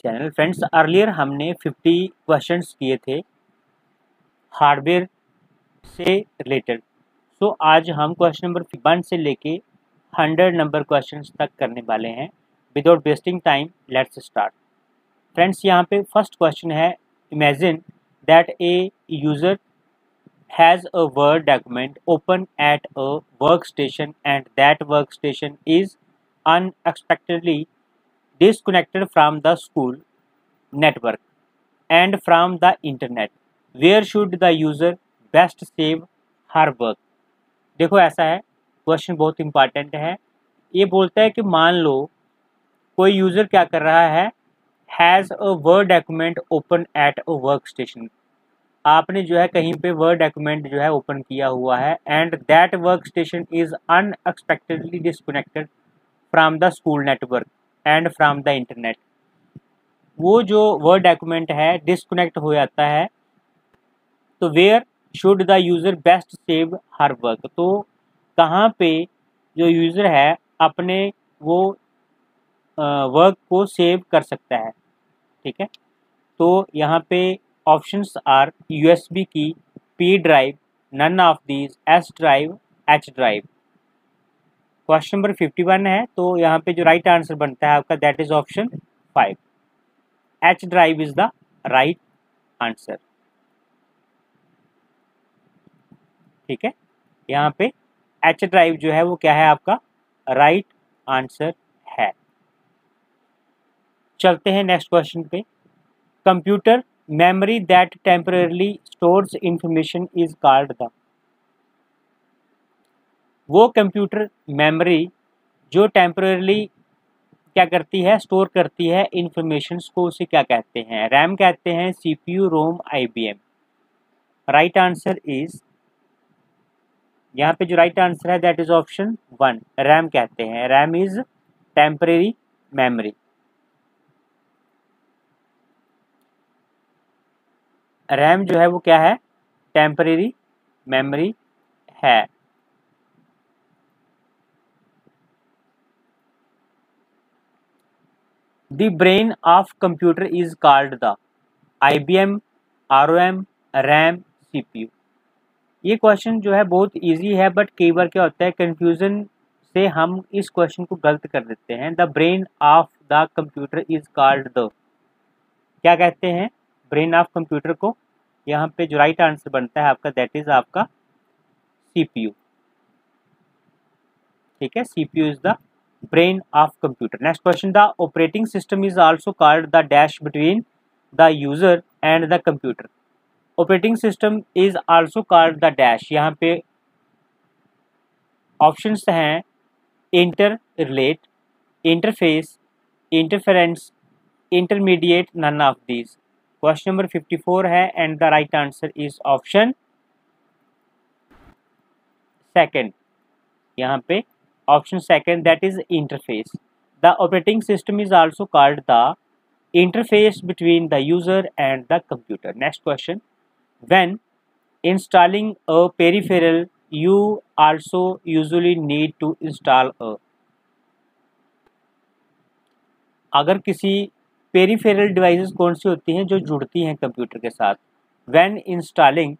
Channel. Friends, earlier हमने 50 questions किए थे हार्डवेयर से रिलेटेड। सो आज हम क्वेश्चन नंबर 1 से लेके 100 नंबर क्वेश्चंस तक करने वाले हैं। Without wasting time let's start. Friends, यहाँ पे फर्स्ट क्वेश्चन है, imagine that a user has a Word document open at a workstation and that workstation is unexpectedly disconnected from the school network and from the internet. Where should the user best save her work? देखो, ऐसा है, question बहुत important है। ये बोलता है कि मान लो कोई यूज़र क्या कर रहा है, has a word document open at a work station. आपने जो है कहीं पे वर्ड डॉक्यूमेंट जो है ओपन किया हुआ है and that work station is unexpectedly disconnected from the school network and from the internet. वो जो वर्ड डॉक्यूमेंट है डिस्कनेक्ट हो जाता है, तो where should the user best save her work. तो कहाँ पे जो यूज़र है अपने वो वर्क को सेव कर सकता है, ठीक है। तो यहाँ पे options are USB key, P drive, none of these, S drive, H drive. Question number 51 है, तो यहाँ पे जो राइट आंसर बनता है आपका that is option 5, H drive is the right answer, ठीक है। यहाँ पे एच ड्राइव जो है वो क्या है, आपका राइट आंसर है। चलते हैं नेक्स्ट क्वेश्चन पे। Computer memory that temporarily stores information is called the। वो कंप्यूटर मेमोरी जो टेम्पररी क्या करती है, स्टोर करती है इंफॉर्मेशंस को, उसे क्या कहते हैं? रैम कहते हैं, CPU, ROM, IBM. Right answer is, यहाँ पे जो राइट आंसर है दैट इज ऑप्शन 1, रैम कहते हैं। RAM is temporary memory. RAM जो है वो क्या है, टेम्पररी मेमोरी है। The brain of computer is called the IBM, ROM, RAM, CPU। ये क्वेश्चन जो है बहुत इजी है, बट कई बार क्या होता है कंफ्यूजन से हम इस क्वेश्चन को गलत कर देते हैं। The brain of the computer is called the, क्या कहते हैं ब्रेन ऑफ कंप्यूटर को? यहाँ पे जो राइट आंसर बनता है आपका दैट इज आपका CPU, ठीक है। CPU is the brain of computer. Next question, the operating system is also called the dash between the user and the computer. Operating system is also called the dash. यहाँ पे options हैं inter relate, interface, interference, intermediate, none of these. Question number 54 है and the right answer is option second. यहाँ पे option second that is interface. The operating system is also called the interface between the user and the computer. Next question, when installing a peripheral you also usually need to install a। अगर किसी peripheral devices कौन सी होती हैं जो जुड़ती हैं computer के साथ? when installing,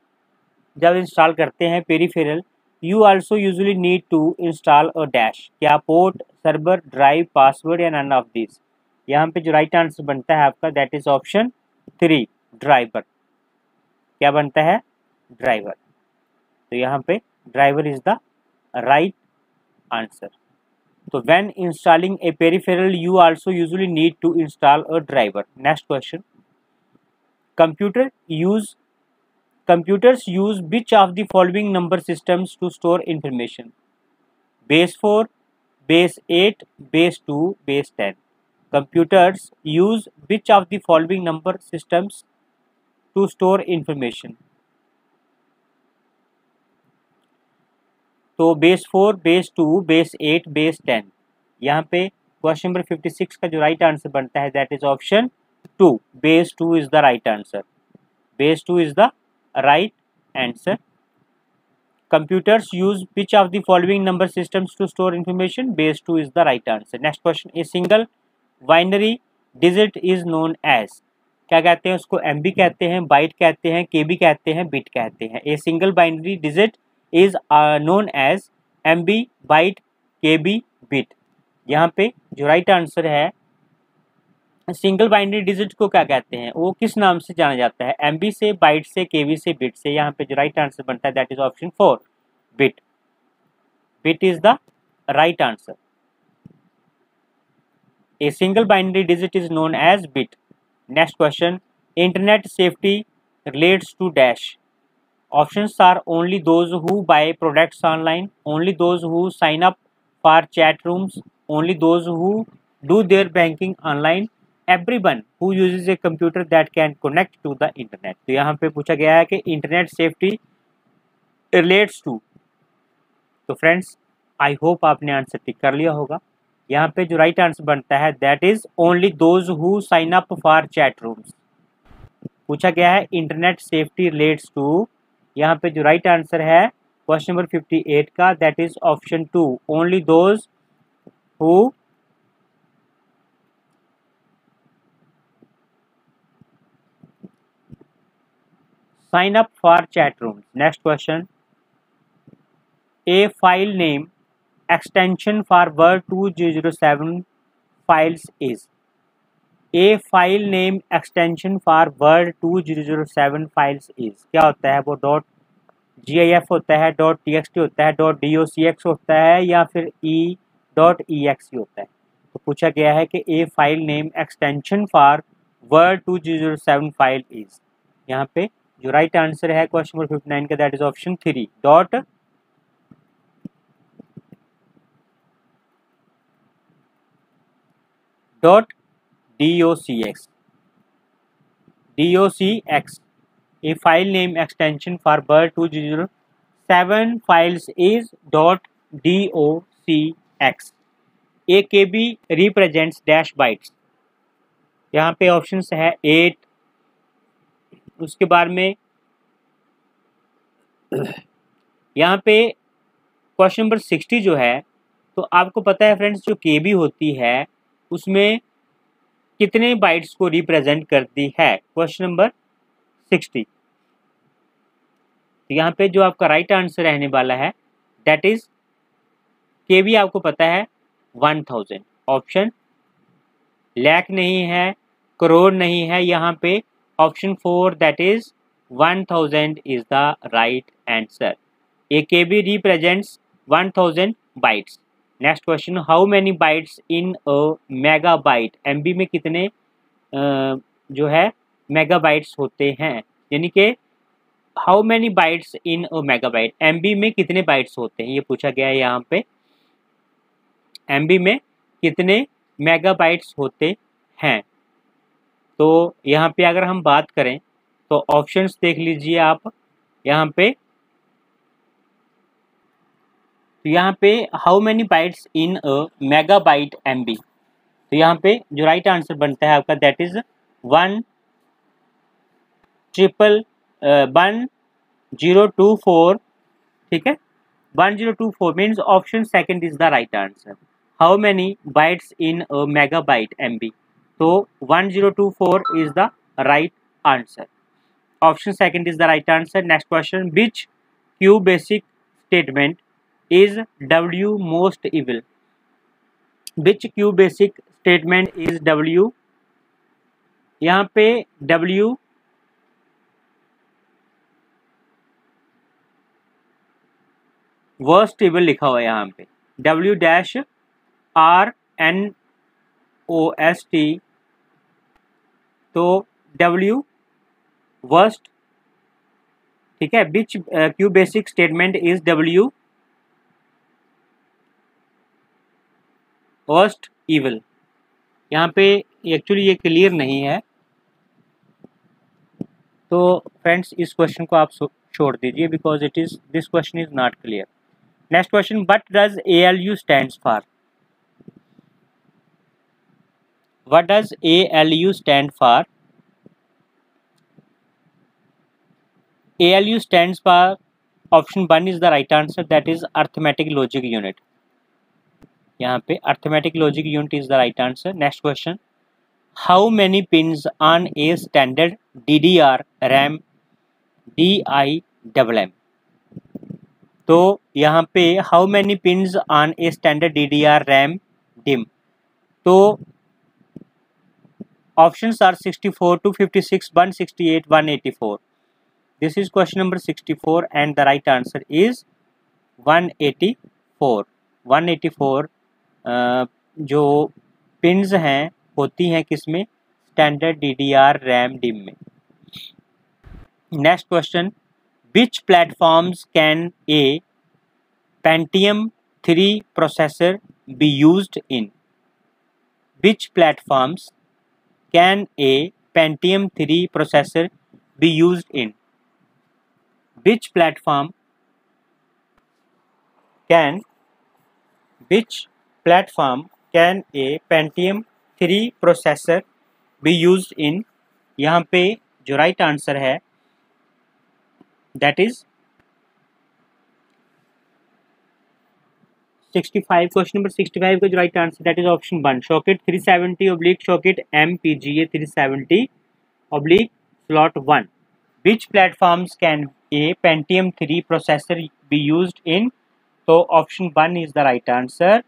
जब इंस्टॉल करते हैं peripheral, you also usually need to install a dash। क्या पोर्ट, सर्वर, ड्राइव, पासवर्ड या नन ऑफ दिस? यहाँ पे जो राइट आंसर बनता है आपका दैट इज ऑप्शन 3, ड्राइवर। क्या बनता है? ड्राइवर। तो यहाँ पे driver is the right answer. तो when installing a peripheral you also usually need to install a driver. Next question, computers use which of the following number systems to store information? Base 4, base 8, base 2, base 10। Computers use which of the following number systems to store information? तो base 4, base 2, base 8, base 10। यहाँ पे question number 56 का जो right answer बनता है that is option 2, base 2 is the right answer. Base 2 is the right answer. Computers use which of the following number systems to store information? Base 2 is the right answer. Next question, a single binary digit is known as, क्या कहते हैं उसको, MB कहते हैं, bite कहते हैं, KB कहते हैं, बिट कहते हैं। A single binary digit is known as MB, byte, KB, bit. यहाँ पे जो राइट आंसर है, सिंगल बाइनरी डिजिट को क्या कहते हैं, वो किस नाम से जाना जाता है, MB से, बाइट से, KB से, बिट से। यहाँ पे जो राइट आंसर बनता है that is option 4, bit. Bit is the right answer. A single binary digit is known as bit. Next question. Internet safety relates to dash. Options are only those who buy products online, only those who sign up for chat rooms, only those who do their banking online, everyone who uses a computer that can connect to the internet. तो यहाँ पे पूछा गया है कि internet safety relates to. तो friends, I hope आपने answer tick कर लिया होगा। यहाँ पे जो राइट आंसर बनता है that is only those who sign up for chat rooms. पूछा गया है इंटरनेट सेफ्टी रिलेट्स टू, यहाँ पे जो राइट आंसर है क्वेश्चन नंबर 58 का that is option 2, only those who sign up for chat rooms. Next question, a file name extension for word 2007 files is, a file name extension for word 2007 files is क्या होता है, वो .gif होता है, .txt होता है, .docx होता है, या फिर .exe होता है। तो पूछा गया है कि a file name extension for word 2007 file is, यहाँ पे जो राइट आंसर है क्वेश्चन नंबर 59 का that is option 3, .docx, a file name extension for word 2007 files is .docx. a KB represents dash bytes, यहाँ पे ऑप्शंस है 8, उसके बाद में यहाँ पे क्वेश्चन नंबर 60 जो है, तो आपको पता है फ्रेंड्स जो KB होती है उसमें कितने बाइट्स को रिप्रेजेंट करती है, क्वेश्चन नंबर 60। तो यहाँ पे जो आपका राइट आंसर रहने वाला है दैट इज KB आपको पता है 1000, ऑप्शन लाख नहीं है, करोड़ नहीं है, यहाँ पे option 4 that is 1000 is the right answer. A KB represents 1000 bytes. Next question, how many bytes in a megabyte, MB में कितने जो है मेगाबाइट्स होते हैं, यानी कि how many bytes in a megabyte, MB में कितने बाइट्स होते हैं, ये पूछा गया है यहाँ पे, MB में कितने मेगाबाइट्स होते हैं। तो यहाँ पे अगर हम बात करें तो ऑप्शंस देख लीजिए आप, यहाँ पे तो यहाँ पे how many bytes in a megabyte MB, तो यहाँ पे जो राइट आंसर बनता है आपका दैट इज 1024, ठीक है, 1024 means option second is the right answer. How many bytes in a megabyte MB, तो 1024 is the right answer, option second is the right answer. Next question, which Q basic statement is W most evil, which Q basic statement is W, यहाँ पे W worst evil लिखा हुआ है, यहाँ पे W-RNOST, तो W worst, ठीक है, which Q basic statement is W worst evil, यहाँ पे एक्चुअली ये क्लियर नहीं है, तो फ्रेंड्स इस क्वेश्चन को आप छोड़ दीजिए because it is this question is not clear. Next question, what does ALU stands for, what does ALU stand for, ALU stands for option 1 is the right answer that is arithmetic logic unit, यहाँ पे arithmetic logic unit is the right answer. Next question, how many pins on a standard DDR RAM DIMM। तो यहाँ पे how many pins on a standard DDR RAM DIMM। तो options are 64, 256, 168, 184. This is question number 64 and the right answer is 184. 184 जो pins हैं होती हैं किसमें, standard DDR RAM DIMM में। Next question, which platforms can a Pentium 3 processor be used in? Which platforms can a Pentium 3 processor be used in? Which platform can a Pentium 3 processor be used in? यहाँ पे जो right answer है that is 65। Question number 65 का जो right answer that is option 1, socket 370 oblique socket MPGA 370 oblique slot 1। Which platforms can a Pentium 3 processor be used in? तो option 1 is the right answer,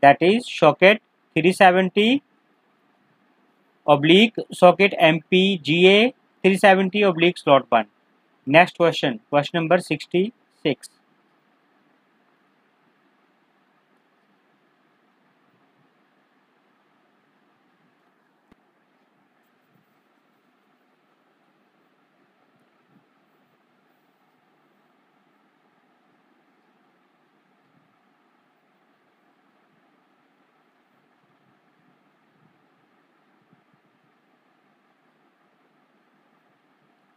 that is socket 370 oblique socket MPGA 370 oblique slot 1। Next question, question number 66।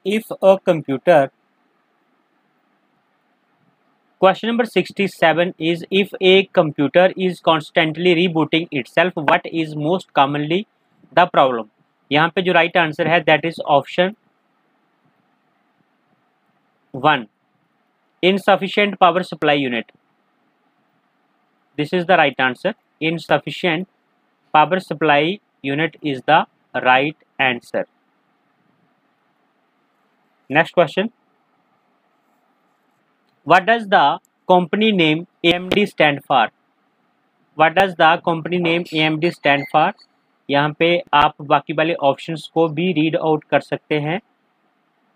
If a computer, question number 67 is if a computer is constantly rebooting itself, what is most commonly the problem? यहाँ पे जो right answer है that is option 1, insufficient power supply unit. This is the right answer, insufficient power supply unit is the right answer. Next question, what does the company name AMD stand for? What does the company name AMD stand for? यहाँ पे आप बाकी वाले options को भी read out कर सकते हैं।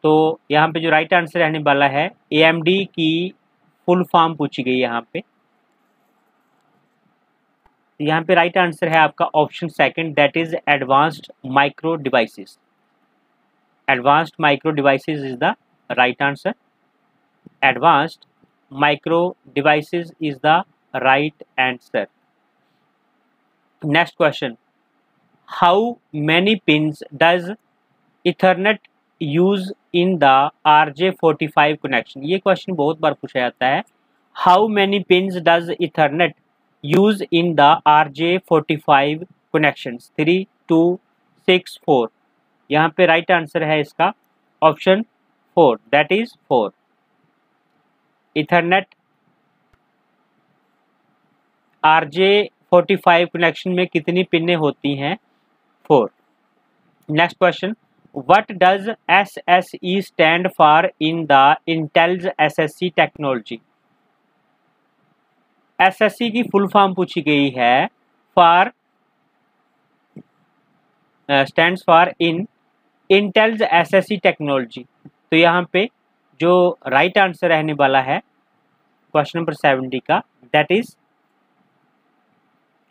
तो यहाँ पे जो राइट आंसर रहने वाला है AMD की फुल फॉर्म पूछी गई यहाँ पे। यहाँ पे राइट आंसर है आपका option 2, that is advanced micro devices. Advanced micro devices is the right answer. Advanced micro devices is the right answer. Next question, how many pins does Ethernet use in the RJ45 connection? ये question बहुत बार पूछा जाता है। How many pins does Ethernet use in the RJ45 connections? 3, 2, 6, 4। यहाँ पे right answer है इसका option 4, that is 4। Ethernet RJ45 connection में कितनी पिनें होती हैं? 4। Next question, what does SSE stand for in the entails SSC technology? SSC की full form पूछी गई है for stands for in entails SSC technology. तो यहाँ पे जो राइट आंसर रहने वाला है क्वेश्चन नंबर 70 का दैट इज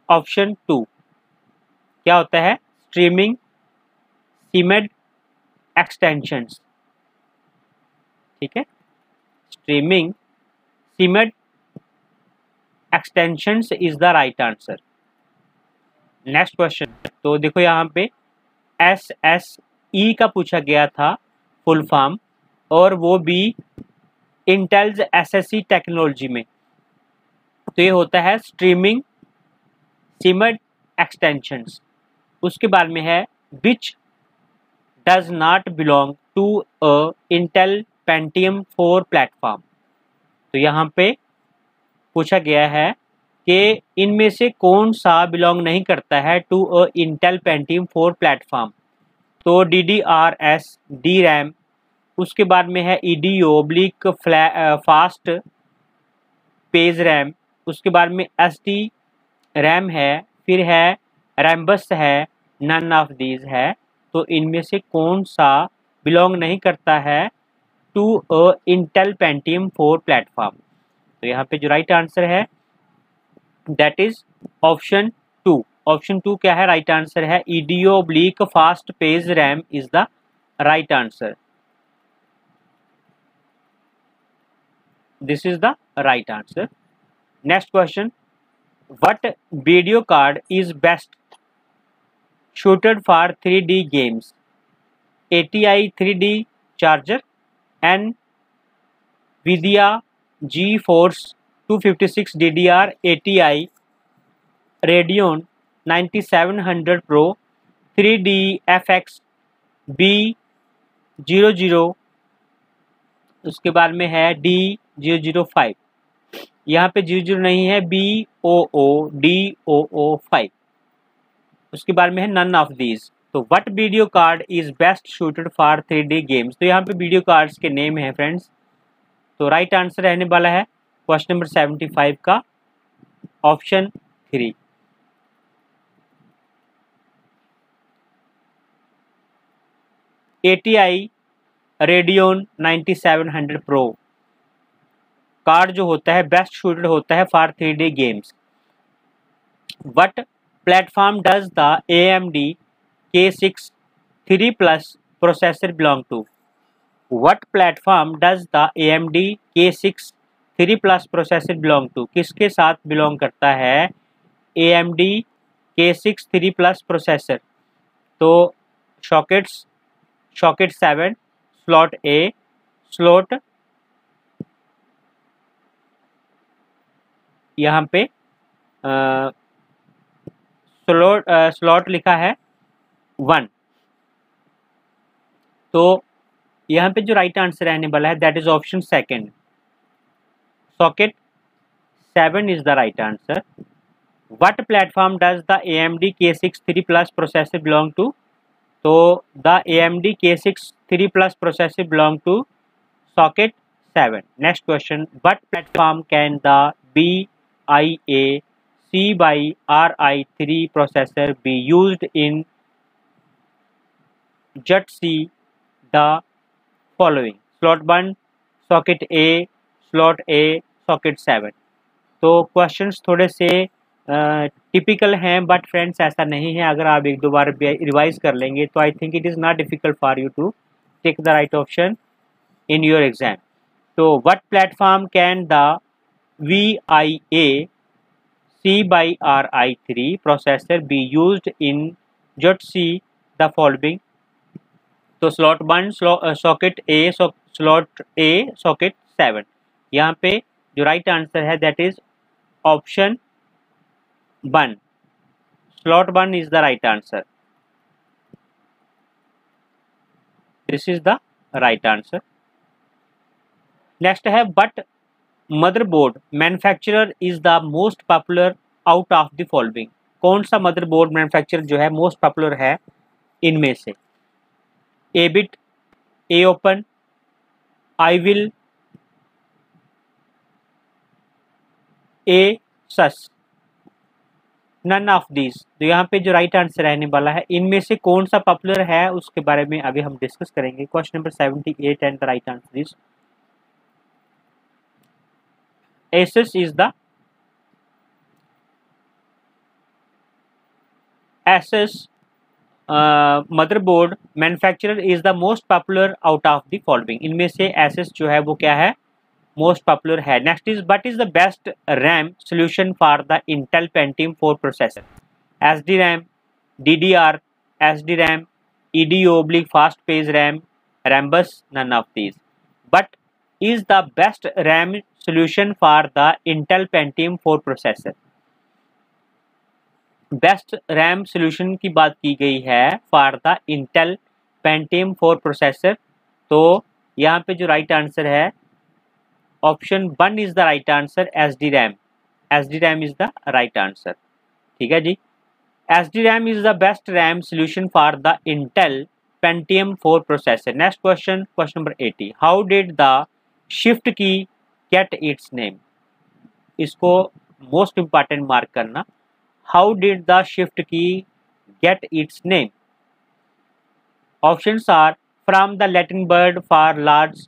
ऑप्शन 2। क्या होता है? Streaming SIMD extensions. ठीक है, streaming SIMD extensions is the right answer. Next question, तो देखो यहाँ पे SSE का पूछा गया था फुल फॉर्म और वो भी इंटेल्स SSC टेक्नोलॉजी में। तो ये होता है स्ट्रीमिंग सीमेड एक्सटेंशंस। उसके बाद में है which does not belong to a Intel Pentium 4 platform. तो यहाँ पे पूछा गया है कि इनमें से कौन सा बिलोंग नहीं करता है to a Intel Pentium 4 platform. तो DDR4 डी रैम, उसके बाद में है EDO फास्ट पेज रैम, उसके बाद में SD रैम है, फिर है रैम्बस है, नन ऑफ दीज है। तो इनमें से कौन सा बिलोंग नहीं करता है to a Intel Pentium 4 platform. तो यहाँ पे जो राइट आंसर है दैट इज ऑप्शन 2। ऑप्शन 2 क्या है? राइट आंसर है EDO fast page RAM is the right answer. This is the right answer. Next question, what video card is best suited for 3D games? ATI 3D charger, NVIDIA GeForce 256 DDR ATI Radeon 9700 Pro 3D FX B00, उसके बाद में है D005। यहाँ पे 00 नहीं है, BOODOO5। उसके बाद में है नन ऑफ दीज। तो what video card is best suited for 3D games. तो यहाँ पे वीडियो कार्ड्स के नेम है फ्रेंड्स। तो राइट आंसर रहने वाला है क्वेश्चन नंबर 75 का option 3। ATI Radeon 9700 Pro card जो होता है बेस्ट सूटेड होता है for 3D games. What platform does the AMD K6 3 Plus processor belong to. What platform does the AMD K6 3 Plus processor belong to. किसके साथ belong करता है AMD K6 3 Plus processor. तो सॉकेट 7, स्लॉट A, स्लॉट यहाँ पे slot लिखा है 1। तो यहाँ पे जो राइट आंसर रहने वाला है that is option 2, socket 7 is the right answer. What platform does the AMD K6 3 Plus processor belong to. तो the AMD K6 3 Plus processor belong to socket 7। Next question, what platform can the BIA C/RI3 processor be used in JUTC the following? slot 1 socket A, slot A, socket 7। तो questions थोड़े से typical हैं but friends ऐसा नहीं है। अगर आप एक दो बार रिवाइज कर लेंगे तो I think it is not difficult for you to take the right option in your exam. तो what platform can the VIA C/RI3 processor be used in JUTC the following? तो slot 1 socket A, slot A, socket 7। यहाँ पे जो right answer है that is option 1, slot 1 is the right answer. This is the right answer. Next है but motherboard manufacturer is the most popular out of the following. कौन सा motherboard manufacturer जो है most popular है इनमें से? A bit, a open, I will, a sus, none of these. तो यहाँ पे जो राइट आंसर रहने वाला है इनमें से कौन सा पॉपुलर है उसके बारे में अभी हम डिस्कस करेंगे। Question number 78 and the right answer is Asus is the Asus motherboard manufacturer is the most popular out of the following। इनमें से Asus जो है वो क्या है? most popular है। next is what is the best RAM solution for the Intel Pentium 4 processor? SD RAM, DDR, SD RAM, EDO/fast page RAM, Rambus, none of these। but is the best RAM solution for the Intel Pentium 4 processor? Best RAM solution की बात की गई है for the Intel Pentium 4 processor. तो यहाँ पे जो right answer है option 1 is the right answer, SD RAM. SDRAM is the right answer. ठीक है जी, SDRAM is the best RAM solution for the Intel Pentium 4 processor. Next question, question number 80. How did the shift key get its name? इसको most important mark करना। How did the shift key get its name? Options are from the Latin word for large,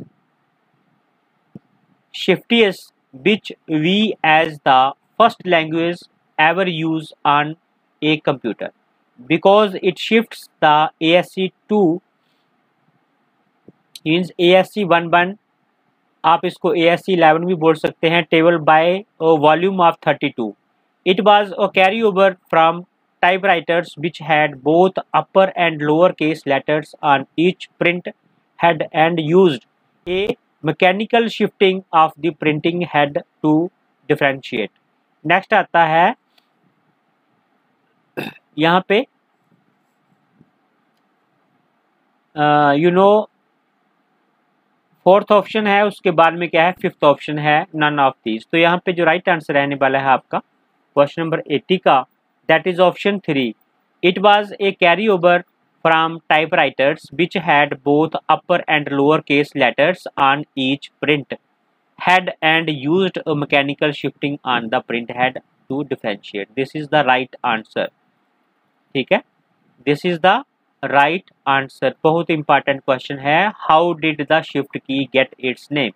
shiftiest, which we as the first language ever use on a computer, because it shifts the ASC2 means ASC11, आप इसको ASC11 भी बोल सकते हैं, table by volume of 32. It was a carryover from typewriters which had both upper and lower case letters on each print head and used a mechanical shifting of the printing head to differentiate. Next आता है यहाँ पे fourth option है, उसके बाद में क्या है, फिफ्थ ऑप्शन है नन ऑफ दीज। तो यहाँ पे जो राइट आंसर रहने वाला है आपका क्वेश्चन नंबर 80 का, that is option 3. It was a carry over from typewriters which had both upper and lower case letters on each print head and used a mechanical shifting on the print head to differentiate. This is the right answer. ठीक है, this is the right answer. बहुत important question है. How did the shift key get its name?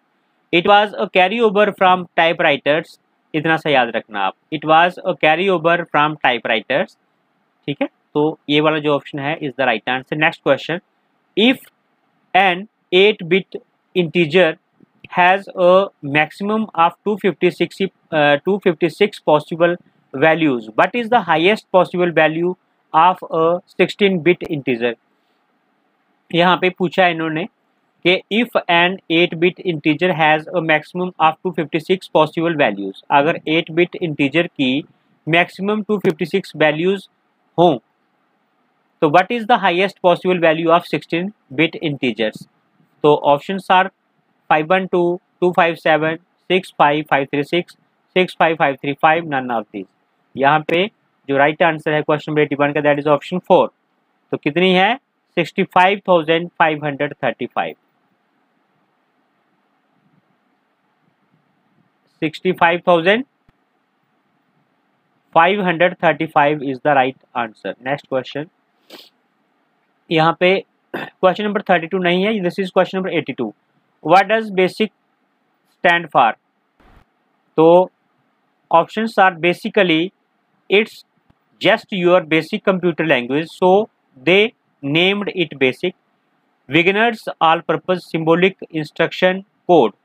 It was a carry over from typewriters. इतना सा याद रखना आप, it was a carry over from typewriters. ठीक है, तो ये वाला जो ऑप्शन है is the right answer. Next question, if an 8-bit integer has a maximum of 256 possible values, what is the highest possible value of a 16-bit integer? यहाँ पे पूछा है इन्होंने कि if an 8-bit integer has a maximum of 256 possible values, अगर 8-bit integer की maximum 256 values हों तो what is the highest possible value of 16-bit integers? तो options are 512, 257, 65536, 65535, none of these. यहाँ पे जो राइट आंसर है क्वेश्चन नंबर 81 का, दैट इज ऑप्शन 4. तो कितनी है? 65,535. 65,535 is the right answer. Next question, यहाँ पे क्वेश्चन नंबर 32 नहीं है, this is question number 82. What does basic stand for? तो options are basically it's just your basic computer language, so they named it basic. Beginners all purpose symbolic instruction code.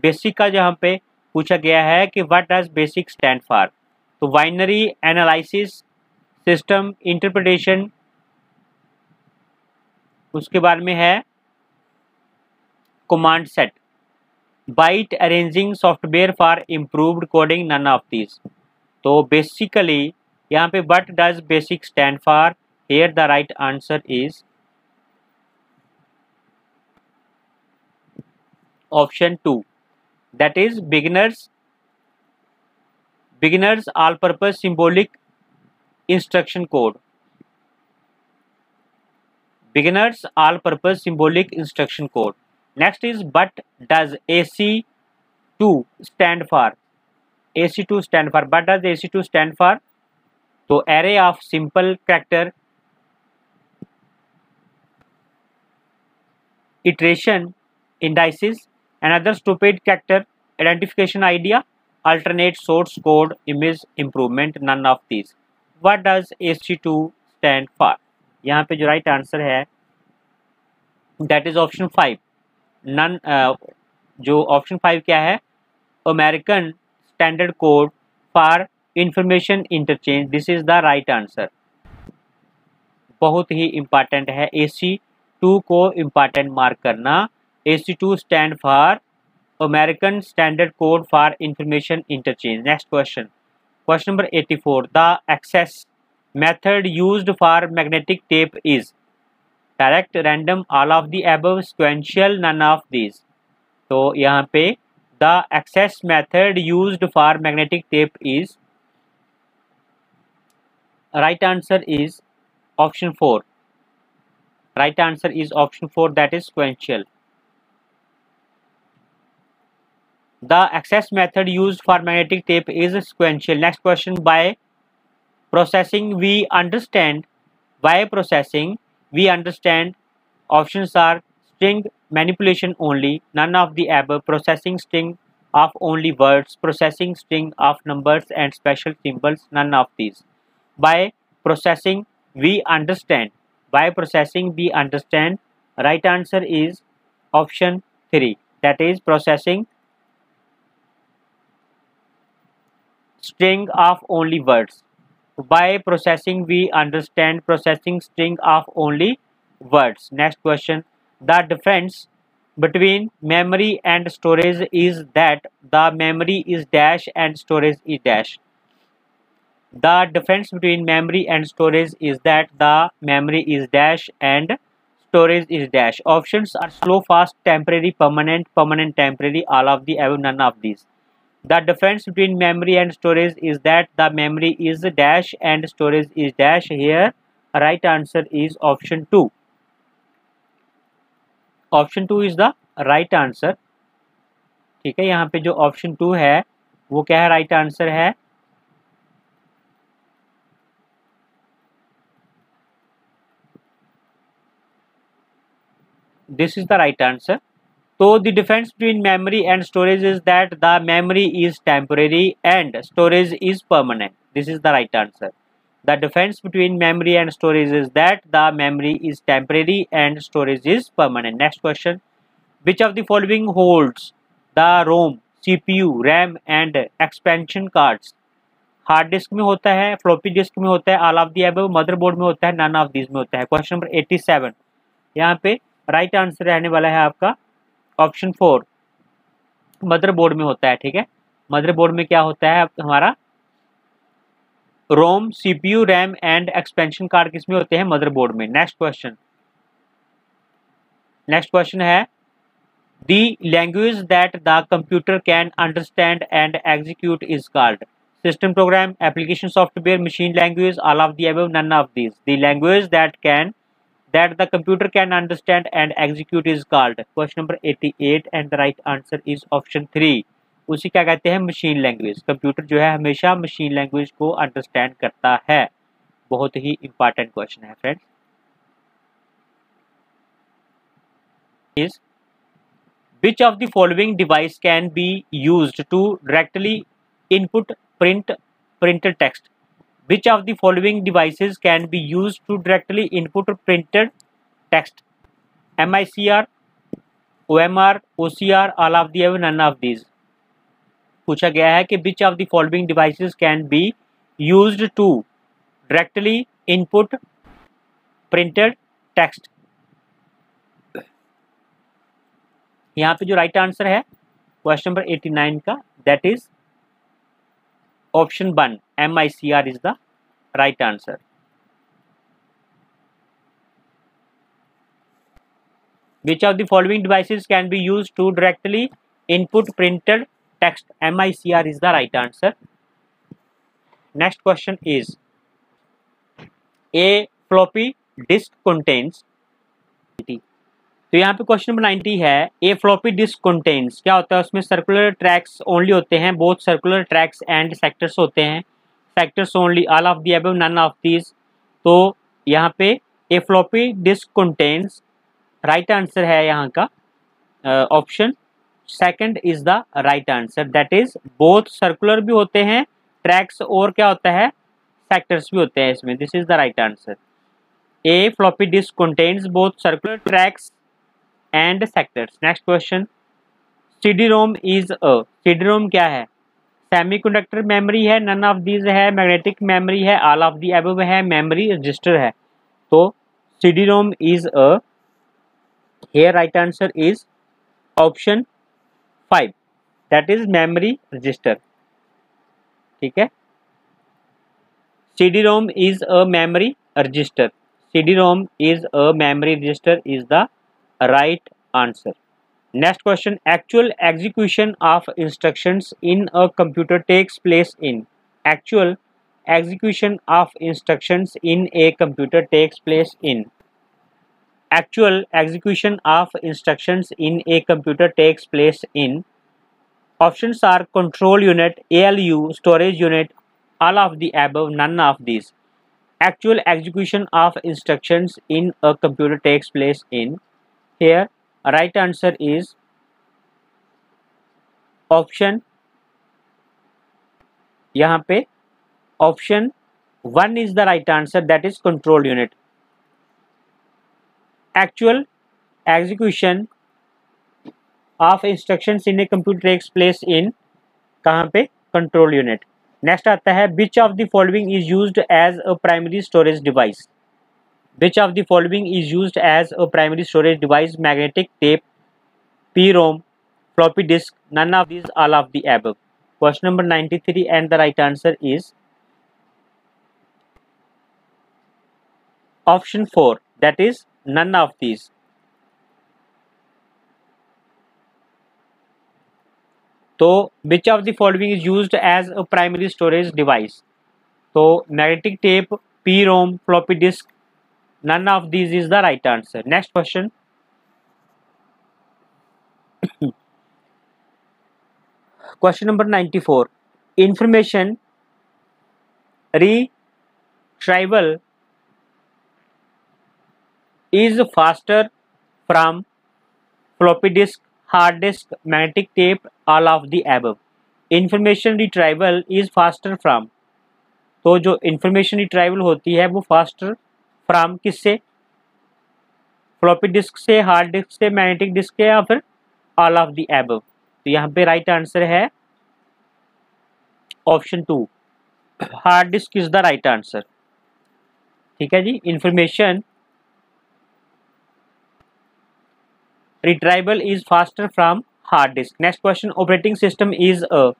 Basic का जहाँ पे पूछा गया है कि what does basic stand for? तो binary analysis system interpretation, उसके बाद में है command set, byte arranging software for improved coding, none of these. तो basically यहाँ पे what does basic stand for? Here the right answer is option 2, that is beginners all purpose symbolic instruction code. Beginners all purpose symbolic instruction code. Next is what does AC2 stand for? AC2 stand for, what does AC2 stand for? तो array of simple character, iteration, indices, another stupid character, identification idea, alternate source code, image improvement, none of these. What does AC2 stand for? यहाँ पे जो right answer है that is option 5. none जो option 5 क्या है? American standard code for information interchange. This is the right answer. बहुत ही important है, AC2 को इंपॉर्टेंट मार्क करना. AC2 stand for American standard code for information interchange. Next question, question number 84. The access method used for magnetic tape is direct, random, all of the above, sequential, none of these. तो यहाँ पे the the access method used for magnetic tape is, right answer is option 4. Right answer is option 4, that is sequential. The access method used for magnetic tape is sequential. Next question. By processing we understand. By processing we understand. Options are string manipulation only, none of the above, processing string of only words, processing string of numbers and special symbols, none of these. By processing we understand. By processing we understand. Right answer is option 3, that is processing string of only words. By processing we understand, processing string of only words. Next question. The difference between memory and storage is that the memory is dash and storage is dash. The difference between memory and storage is that the memory is dash and storage is dash. Options are slow, fast, temporary, permanent, permanent, temporary, all of the above, none of these. The difference between memory and storage is that the memory is dash and storage is dash. Here right answer is option 2. Option 2 is the right answer. ठीक है, यहाँ पे जो option 2 है वो क्या है, right answer है. This is the right answer. So the difference between memory and storage is that the memory is temporary and storage is permanent. This is the right answer. The difference between memory and storage is that the memory is temporary and storage is permanent. Next question. Which of the following holds the ROM, CPU, RAM and expansion cards? Hard disk में होता है, floppy disk में होता है, all of the above, motherboard में होता है, none of this में होता है. Question number 87. यहाँ पे राइट आंसर रहने वाला है आपका ऑप्शन 4, मदरबोर्ड में होता है. ठीक है, मदरबोर्ड में क्या होता है हमारा, ROM, CPU, RAM and expansion card किसमें होते हैं, मदरबोर्ड में. Next question. नेक्स्ट क्वेश्चन है the language that the computer can understand and execute is called. System program, application software, machine language, all of the above, none of this. The language that the computer can understand and execute is called. Question number 88 and the right answer is option 3. उसी क्या कहते हैं, machine language. Computer जो है हमेशा machine language को understand करता है. बहुत ही इंपॉर्टेंट क्वेश्चन है friends. is which of the following device can be used to directly input printed text? Which of the following devices can be used to directly input printed text? MICR, OMR, OCR, all of the above, none of these. पूछा गया है कि which of the following devices can be used to directly input printed text? यहाँ पे जो right answer है question number 89 का, that is option 1, MICR is the right answer. Which of the following devices can be used to directly input printed text? MICR is the right answer. Next question is a floppy disk contains. तो यहाँ पे question number 90 है ए floppy disk contains. क्या होता है, उसमें circular tracks only होते हैं, both circular tracks and sectors होते हैं. Sectors only, all of the above, none of these. तो यहाँ पे a floppy disk contains right answer है यहाँ का option second is the right answer. That is both circular भी होते हैं ट्रैक्स और क्या होता है, सेक्टर्स भी होते हैं इसमें. This is the right answer. A floppy disk contains both circular tracks and sectors. Next question. CD-ROM is a. CD-ROM क्या है, सेमीकंडक्टर मेमोरी है, नन ऑफ दीज है, मैग्नेटिक मेमोरी है, ऑल ऑफ दी अबव है, memory register है. तो CD-ROM is a. Here right answer is option 5, that is memory register. ठीक है, CD-ROM is a memory register. CD-ROM is a memory register is the right answer. Next question, actual execution of instructions in a computer takes place in, actual execution of instructions in a computer takes place in, actual execution of instructions in a computer takes place in, options are control unit, ALU, storage unit, all of the above, none of these. Actual execution of instructions in a computer takes place in, here right answer is option, यहाँ पे option 1 is the right answer, that is control unit. Actual execution of instructions in a computer takes place in, कहाँ पे, control unit. Next आता है, which of the following is used as a primary storage device, which of the following is used as a primary storage device, magnetic tape, PROM, floppy disk, none of these, all of the above. Question number 93 and the right answer is option 4, that is none of these. तो which of the following is used as a primary storage device, तो magnetic tape, PROM, floppy disk, none of these is the right answer. Next question, question number 94, information retrieval is faster from floppy disk, hard disk, magnetic tape, all of the above. Information retrieval is faster from, तो जो information retrieval होती है वो faster from किससे, floppy disk से, hard disk से, magnetic disk से, या फिर all of the above. तो यहाँ पे right answer है option 2, hard disk is the right answer. ठीक है जी, information retrieval is faster from hard disk. Next question, operating system is a,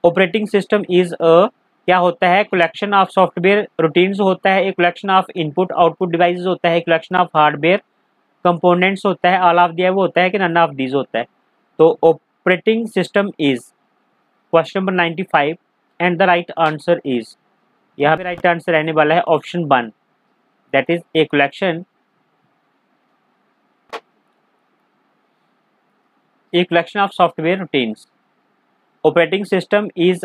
operating system is a क्या होता है, collection of software routines होता है, एक collection of input output devices होता है, collection of hardware components होता है, all of the above होता है कि none of these होता है. तो operating system is question number 95 and the right answer is, यहाँ पे right answer रहने वाला है option 1, that is a collection of software routines. Operating system is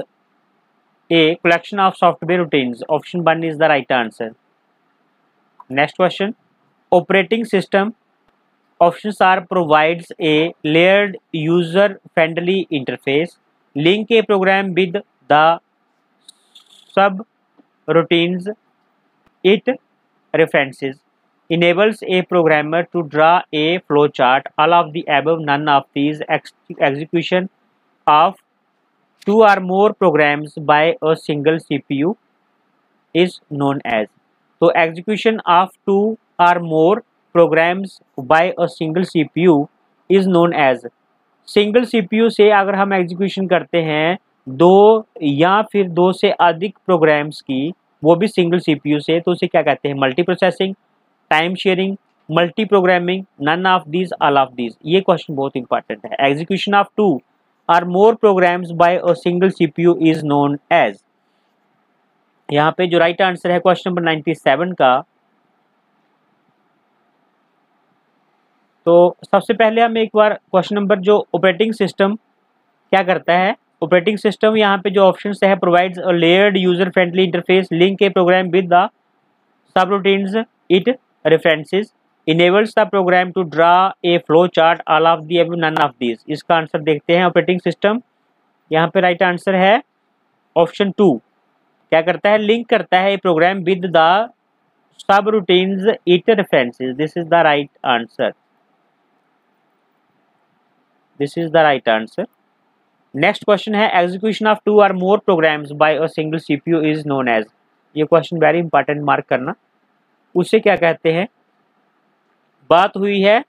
a collection of software routines. Option 1 is the right answer. Next question, operating system, options are provides a layered user friendly interface, link a program with the subroutines it references, enables a programmer to draw a flowchart, all of the above, none of these. Execution of 2 or more programs by a single CPU is known as, तो execution of 2 or more programs by a single CPU is known as, single CPU से अगर हम execution करते हैं 2 या फिर 2 से अधिक प्रोग्राम्स की, वो भी सिंगल CPU से, तो उसे क्या कहते हैं, multi processing, time sharing, multi programming, none of these, all of these. ये क्वेश्चन बहुत इंपॉर्टेंट है. एग्जीक्यूशन ऑफ 2 और more programs by a single CPU is known as, यहाँ पे जो राइट आंसर है क्वेश्चन नंबर 97 का, तो सबसे पहले हम एक बार क्वेश्चन नंबर जो ऑपरेटिंग सिस्टम क्या करता है, ऑपरेटिंग सिस्टम यहाँ पे जो ऑप्शन है, provides a layered user friendly interface, link a program with the subroutines it references, enables the program to draw a flow chart, all of the above, none of these. इसका answer देखते हैं. Operating system यहाँ पे right answer है option 2, क्या करता है, link करता है a program with the subroutines it references. This is the right answer. This is the right answer. Next question है, execution of 2 or more programs by a single CPU is known as. ये question very important, mark करना. उसे क्या कहते हैं, बात हुई है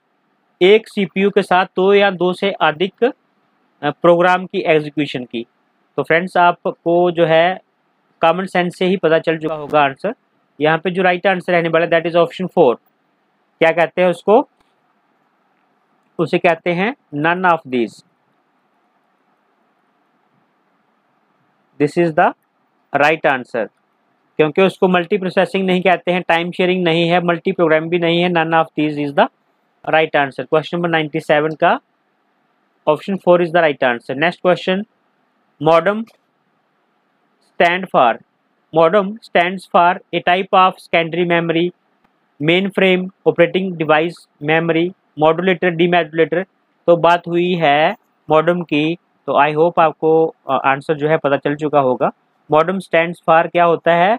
एक CPU के साथ 2 या 2 से अधिक प्रोग्राम की एग्जीक्यूशन की. तो फ्रेंड्स आपको जो है कॉमन सेंस से ही पता चल चुका होगा आंसर. यहाँ पे जो राइट आंसर रहने वाला दैट इज ऑप्शन 4, क्या कहते हैं उसको, उसे कहते हैं none of these. This is the right answer, क्योंकि उसको मल्टी प्रोसेसिंग नहीं कहते हैं, टाइम शेयरिंग नहीं है, मल्टी प्रोग्राम भी नहीं है। None of these is the right answer. Question number 97 का option 4 is the right answer. Next question, modem stand for, modem stands for a type of secondary memory, mainframe, operating device memory, modulator, demodulator. तो बात हुई है modem की, तो I hope आपको answer जो है पता चल चुका होगा। मॉडम स्टैंड्स फॉर क्या होता है?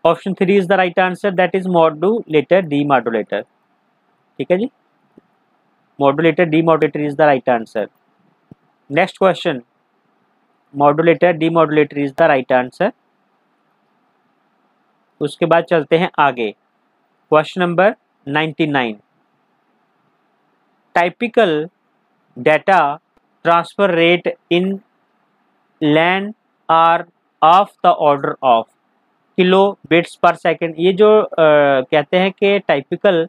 Option 3 is the right answer, that is modulator demodulator. ठीक है जी, modulator demodulator is the right answer. Next question, modulator demodulator is the right answer. उसके बाद चलते हैं आगे, question number 99, typical data transfer rate in LAN are of the order of kilo bits per second. ये जो कहते हैं कि टाइपिकल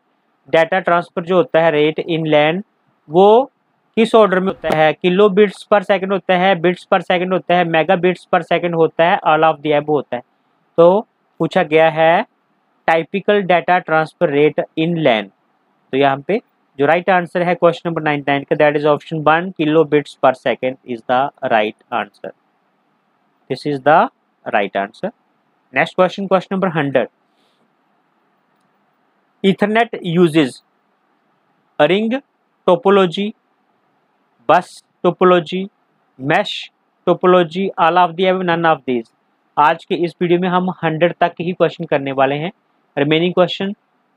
डाटा ट्रांसफर जो होता है रेट इन लैन, वो किस ऑर्डर में होता है? किलो बिट्स पर सेकंड होता है, बिट्स पर सेकंड होता है, मेगा बिट्स पर सेकंड होता है, ऑल ऑफ द अबव होता है। तो पूछा गया है typical data transfer rate in LAN. तो यहाँ पे जो राइट आंसर है क्वेश्चन नंबर 99 का, that is option 1 kilo bits per second is the right answer. This is the right answer. Next question, question number 100, Ethernet uses ring topology, bus topology, mesh topology, all of the above, none of these. आज के इस video में हम 100 तक ही question करने वाले हैं, remaining question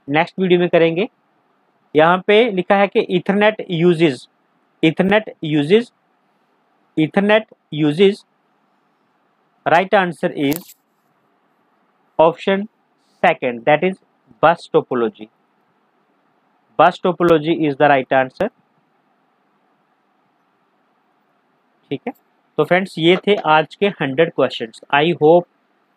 next video में करेंगे। यहाँ पे लिखा है कि Ethernet uses, Ethernet uses, Ethernet uses, right answer is option second, that is बस topology. Bus topology is the right answer. ठीक है, तो फ्रेंड्स ये थे आज के 100 क्वेश्चंस। आई होप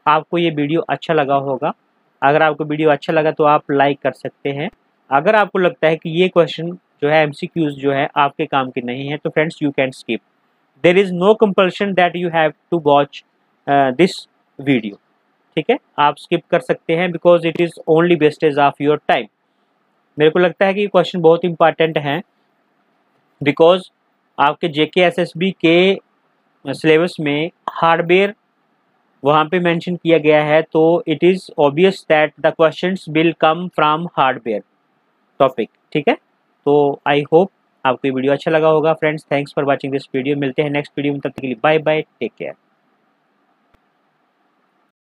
आपको ये वीडियो अच्छा लगा होगा। अगर आपको वीडियो अच्छा लगा तो आप लाइक कर सकते हैं। अगर आपको लगता है कि ये क्वेश्चन जो है MCQs जो है आपके काम के नहीं है, तो friends you can skip. There is no compulsion that you have to watch this video. ठीक है, आप स्किप कर सकते हैं because it is only wastage of your time. मेरे को लगता है कि ये क्वेश्चन बहुत इंपॉर्टेंट हैं बिकॉज आपके JK SSB के सिलेबस में हार्डवेयर वहाँ पे मेंशन किया गया है, तो it is obvious that the questions will come from hardware topic. ठीक है, तो आई होप आपको ये वीडियो अच्छा लगा होगा friends. Thanks for watching this video. मिलते हैं नेक्स्ट वीडियो में, तब तक के लिए बाय बाय, टेक केयर।